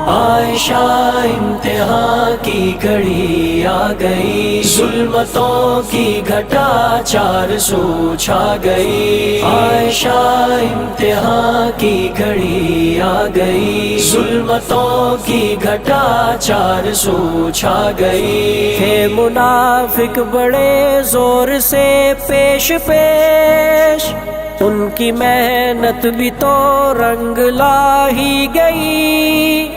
عائشہ امتحان کی گھڑی آ گئی، ظلمتوں کی گھٹا 400 چھا گئی۔ عائشہ امتحان کی گھڑی آ گئی، ظلمتوں کی گھٹا 400 چھا گئی۔ تھے منافق بڑے زور سے پیش پیش، ان کی محنت بھی تو رنگ لا ہی گئی۔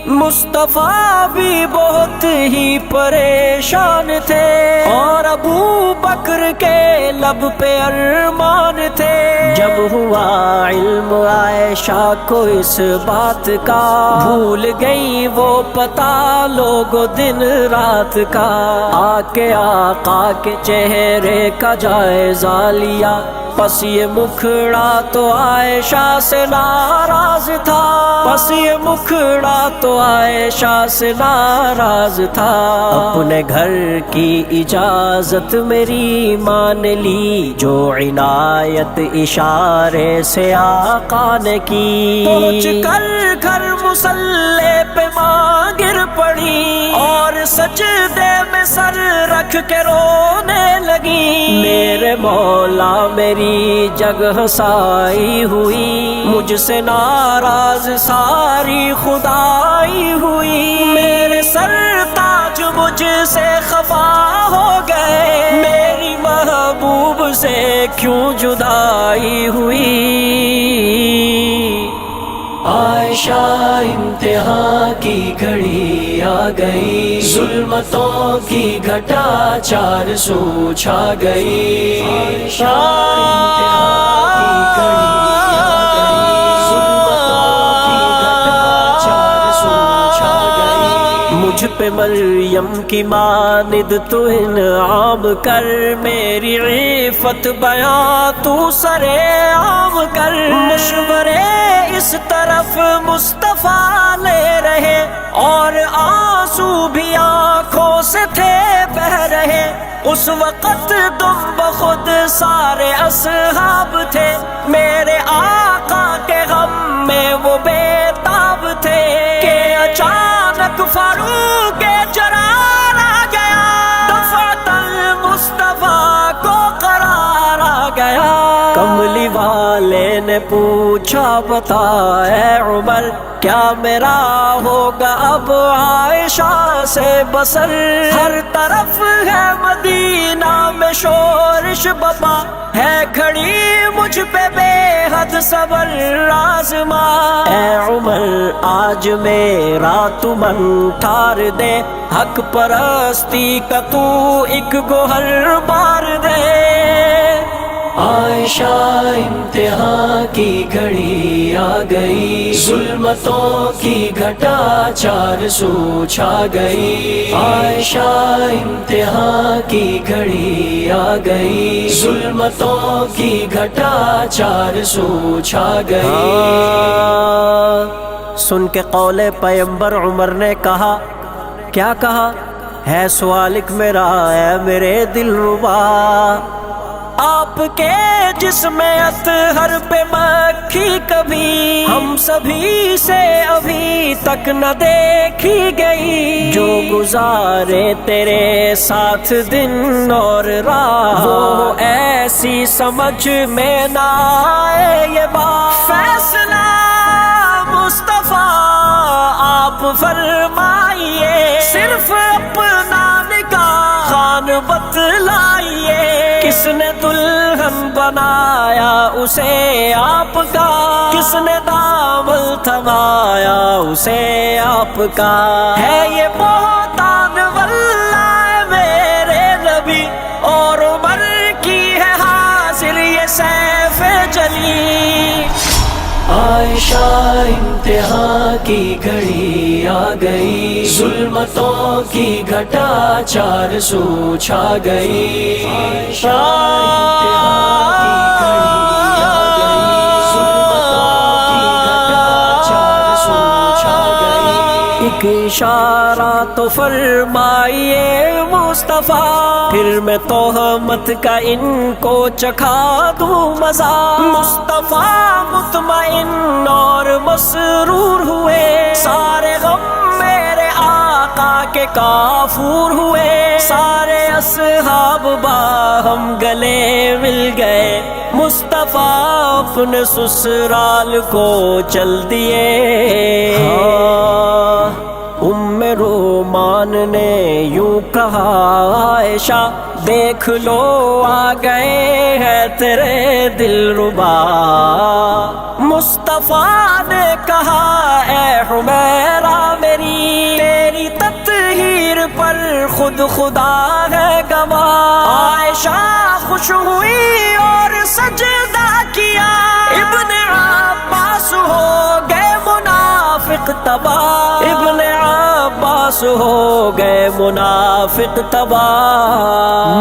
مصطفیٰ بھی بہت ہی پریشان تھے، اور ابو بکر کے لب پہ ارمان تھے۔ جب ہوا علم عائشہ کو اس بات کا، بھول گئی وہ پتہ لوگوں دن رات کا۔ آ کے آقا کے چہرے کا جائزہ لیا، پس یہ مکھڑا تو عائشہ سے ناراض تھا، پس یہ مکھڑا تو عائشہ سے ناراض تھا۔ اپنے گھر کی اجازت میری مان لی، جو عنایت اشارے سے آقا نے کی۔ پہنچ کر گھر مصلی پہ ماں گر پڑی، اور سجدے میں سر رکھ کے رونے لگی۔ میرے مولا میری جگہ سائی ہوئی، مجھ سے ناراض ساری خدائی ہوئی۔ میرے سر تاج مجھ سے خفا ہو گئے، میری محبوب سے کیوں جدائی ہوئی۔ عائشہ امتحان کی گھڑی آ گئی، ظلمتوں کی گھٹا 400 چھا گئی۔ عائشہ امتحان کی گھڑی آ گئی، ظلمتوں کی گھٹا 400 چھا گئی۔ مجھ پہ مریم کی ماند تو انعام کر، میری عفت بیاں تو سرے عام کر۔ مشورے اس طرف مصطفیٰ لے رہے، اور آنسو بھی آنکھوں سے تھے بہ رہے۔ اس وقت تم بخود سارے اصحاب تھے، میرے آقا کے غم میں وہ بے تاب تھے، کہ اچانک فاروق جرار آ گیا، دفعت المصطفیٰ کو قرار آ گیا۔ کملی والے نے پوچھا بتا اے عمر، کیا میرا ہوگا اب عائشہ سے بسر؟ ہر طرف ہے مدینہ میں شورش بپا، ہے کھڑی مجھ پہ بے حد صبر آزما۔ اے عمر آج میرا تو من ٹھار دے، حق پرستی کا تو ایک گوہر مار دے۔ عائشہ امتحان کی گھڑی آ گئی، ظلمتوں کی گھٹا 400 چھا گئی۔ عائشہ امتحان کی گھڑی آ گئی، ظلمتوں کی گھٹا 400 چھا گئی۔ سن کے قول پیغمبر عمر نے کہا، کیا کہا ہے سوالک میرا اے میرے دل ربا؟ آپ کے جسم اطہر پہ مکھی کبھی ہم سبھی سے ابھی تک نہ دیکھی گئی۔ جو گزارے تیرے ساتھ دن اور رات، وہ ایسی سمجھ میں نہ آئے یہ بات۔ فیصلہ مصطفیٰ آپ فرمائیے، صرف اپنا نکاح خان بتلائیے۔ کس نے دلہن بنایا اسے آپ کا، کس نے دامن تھمایا اسے آپ کا؟ ہے یہ بہتان واللہ میرے نبی، اور عمر کی ہے حاضر یہ سیف جلی۔ عائشہ امتحان کی گھڑی آ گئی، ظلمتوں کی گھٹا 400 چھا گئی۔ عائشہ امتحان کی گھڑی آ گئی، ظلمتوں کی گھٹا 400 چھا گئی۔ ایک اشارہ تو فرمائیے مصطفیٰ، پھر میں تہمت کا ان کو چکھا دوں مزہ۔ مصطفیٰ مطمئن اور مسرور ہوئے، سارے غم میرے آقا کے کافور ہوئے، سارے اصحاب باہم گلے مل گئے، مصطفیٰ اپنے سسرال کو چل دیے۔ ام رومان نے یوں کہا عائشہ دیکھ لو آ گئے ہیں تیرے دلربا۔ مصطفیٰ نے کہا اے حمیرہ میری، تیری تطہیر پر خود خدا ہے گواہ۔ عائشہ خوش ہوئی اور سجدہ کیا، ابن عباس ہو گئے منافق تباہ، ابن عباس ہو گئے منافق تباہ۔